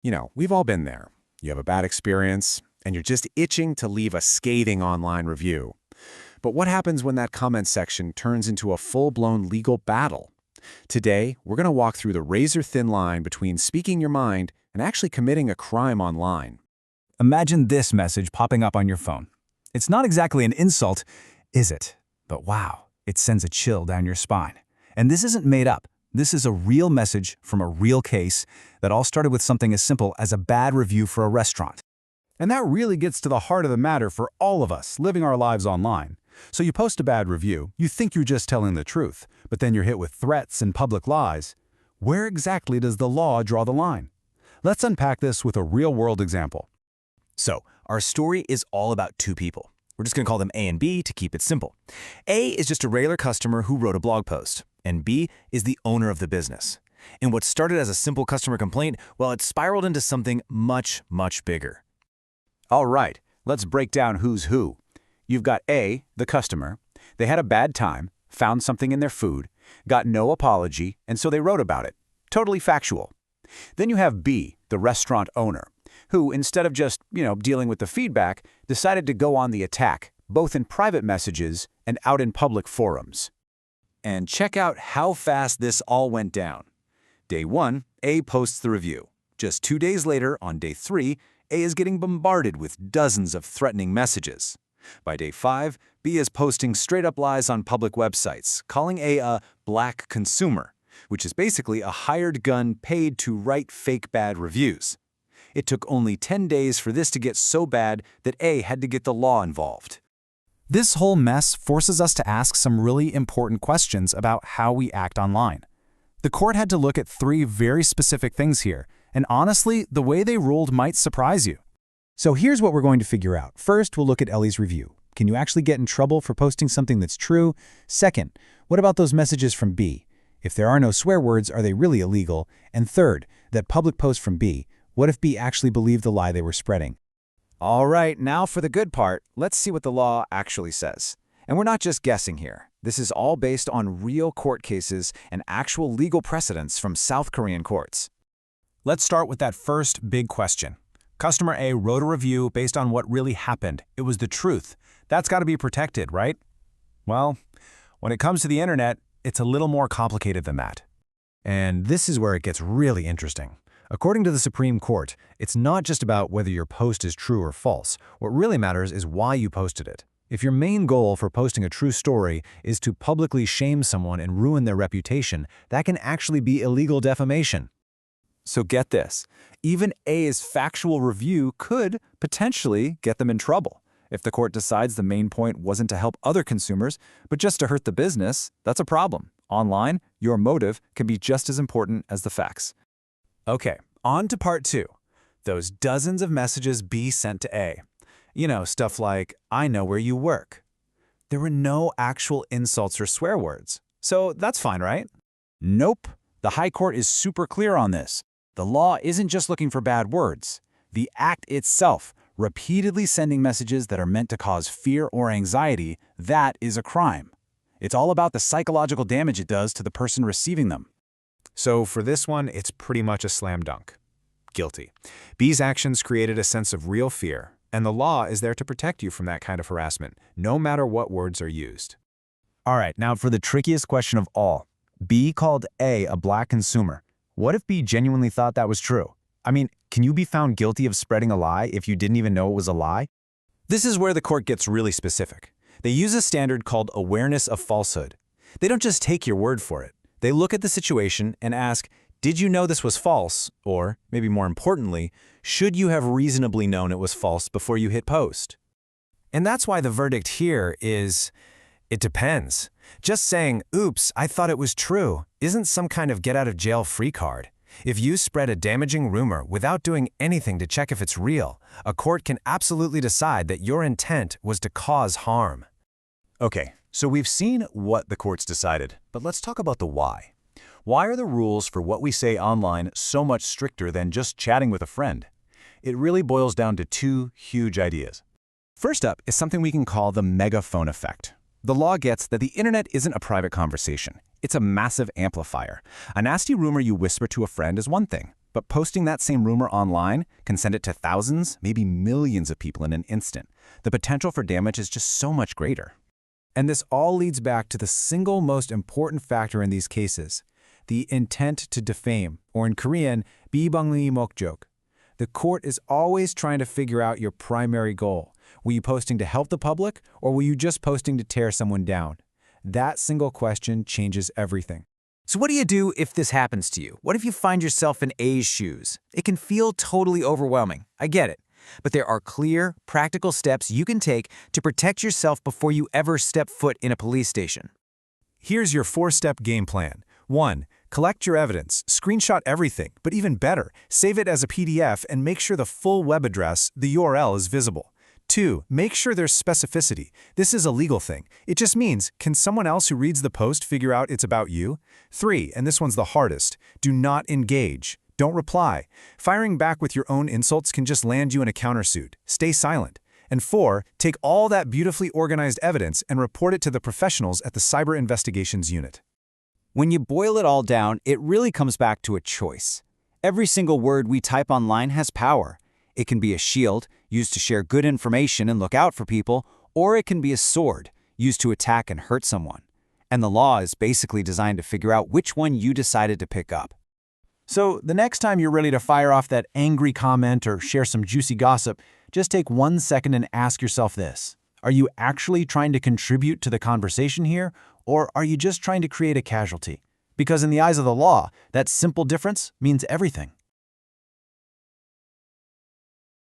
We've all been there. You have a bad experience, and you're just itching to leave a scathing online review. But what happens when that comment section turns into a full-blown legal battle? Today, we're going to walk through the razor-thin line between speaking your mind and actually committing a crime online. Imagine this message popping up on your phone. It's not exactly an insult, is it? But wow, it sends a chill down your spine. And this isn't made up. This is a real message from a real case that all started with something as simple as a bad review for a restaurant. And that really gets to the heart of the matter for all of us living our lives online. So you post a bad review, you think you're just telling the truth, but then you're hit with threats and public lies. Where exactly does the law draw the line? Let's unpack this with a real-world example. So, our story is all about two people. We're just going to call them A and B to keep it simple. A is just a regular customer who wrote a blog post, and B is the owner of the business. And what started as a simple customer complaint, well, it spiraled into something much, much bigger. All right, let's break down who's who. You've got A, the customer. They had a bad time, found something in their food, got no apology, and so they wrote about it. Totally factual. Then you have B, the restaurant owner, who, instead of just, dealing with the feedback, decided to go on the attack, both in private messages and out in public forums. And check out how fast this all went down. Day 1, A posts the review. Just 2 days later, on day 3, A is getting bombarded with dozens of threatening messages. By day 5, B is posting straight-up lies on public websites, calling a black consumer, which is basically a hired gun paid to write fake bad reviews. It took only 10 days for this to get so bad that A had to get the law involved. This whole mess forces us to ask some really important questions about how we act online. The court had to look at 3 very specific things here, and honestly, the way they ruled might surprise you. So here's what we're going to figure out. First, we'll look at Ellie's review. Can you actually get in trouble for posting something that's true? Second, what about those messages from B? If there are no swear words, are they really illegal? And third, that public post from B, what if B actually believed the lie they were spreading? All right, now for the good part, let's see what the law actually says. And we're not just guessing here. This is all based on real court cases and actual legal precedents from South Korean courts. Let's start with that first big question. Customer A wrote a review based on what really happened. It was the truth. That's got to be protected, right? Well, when it comes to the internet, it's a little more complicated than that. And this is where it gets really interesting. According to the Supreme Court, it's not just about whether your post is true or false. What really matters is why you posted it. If your main goal for posting a true story is to publicly shame someone and ruin their reputation, that can actually be illegal defamation. So get this, even A's factual review could potentially get them in trouble. If the court decides the main point wasn't to help other consumers, but just to hurt the business, that's a problem. Online, your motive can be just as important as the facts. Okay, on to part 2. Those dozens of messages B sent to A. Stuff like, I know where you work. There were no actual insults or swear words. So that's fine, right? Nope. The High Court is super clear on this. The law isn't just looking for bad words. The act itself, repeatedly sending messages that are meant to cause fear or anxiety, that is a crime. It's all about the psychological damage it does to the person receiving them. So for this one, it's pretty much a slam dunk. Guilty. B's actions created a sense of real fear, and the law is there to protect you from that kind of harassment, no matter what words are used. All right, now for the trickiest question of all. B called A a black consumer. What if B genuinely thought that was true? I mean, can you be found guilty of spreading a lie if you didn't even know it was a lie? This is where the court gets really specific. They use a standard called awareness of falsehood. They don't just take your word for it. They look at the situation and ask, did you know this was false? Or, maybe more importantly, should you have reasonably known it was false before you hit post? And that's why the verdict here is, it depends. Just saying, oops, I thought it was true, isn't some kind of get-out-of-jail-free card. If you spread a damaging rumor without doing anything to check if it's real, a court can absolutely decide that your intent was to cause harm. Okay, so we've seen what the courts decided, but let's talk about the why. Why are the rules for what we say online so much stricter than just chatting with a friend? It really boils down to 2 huge ideas. First up is something we can call the megaphone effect. The law gets that the internet isn't a private conversation. It's a massive amplifier. A nasty rumor you whisper to a friend is one thing, But posting that same rumor online can send it to thousands, maybe millions of people in an instant. The potential for damage is just so much greater. And this all leads back to the single most important factor in these cases, the intent to defame, or in Korean, 비방의 목적. The court is always trying to figure out your primary goal. Were you posting to help the public, or were you just posting to tear someone down? That single question changes everything. So what do you do if this happens to you? What if you find yourself in A's shoes? It can feel totally overwhelming. I get it. But there are clear, practical steps you can take to protect yourself before you ever step foot in a police station. Here's your 4-step game plan. 1. Collect your evidence, screenshot everything, but even better, save it as a PDF and make sure the full web address, the URL, is visible. 2. Make sure there's specificity. This is a legal thing. It just means, can someone else who reads the post figure out it's about you? 3, and this one's the hardest, do not engage. Don't reply. Firing back with your own insults can just land you in a countersuit. Stay silent. And 4, take all that beautifully organized evidence and report it to the professionals at the Cyber Investigations Unit. When you boil it all down, it really comes back to a choice. Every single word we type online has power. It can be a shield, used to share good information and look out for people, or it can be a sword, used to attack and hurt someone. And the law is basically designed to figure out which one you decided to pick up. So the next time you're ready to fire off that angry comment or share some juicy gossip, just take 1 second and ask yourself this. Are you actually trying to contribute to the conversation here, or are you just trying to create a casualty? Because in the eyes of the law, that simple difference means everything.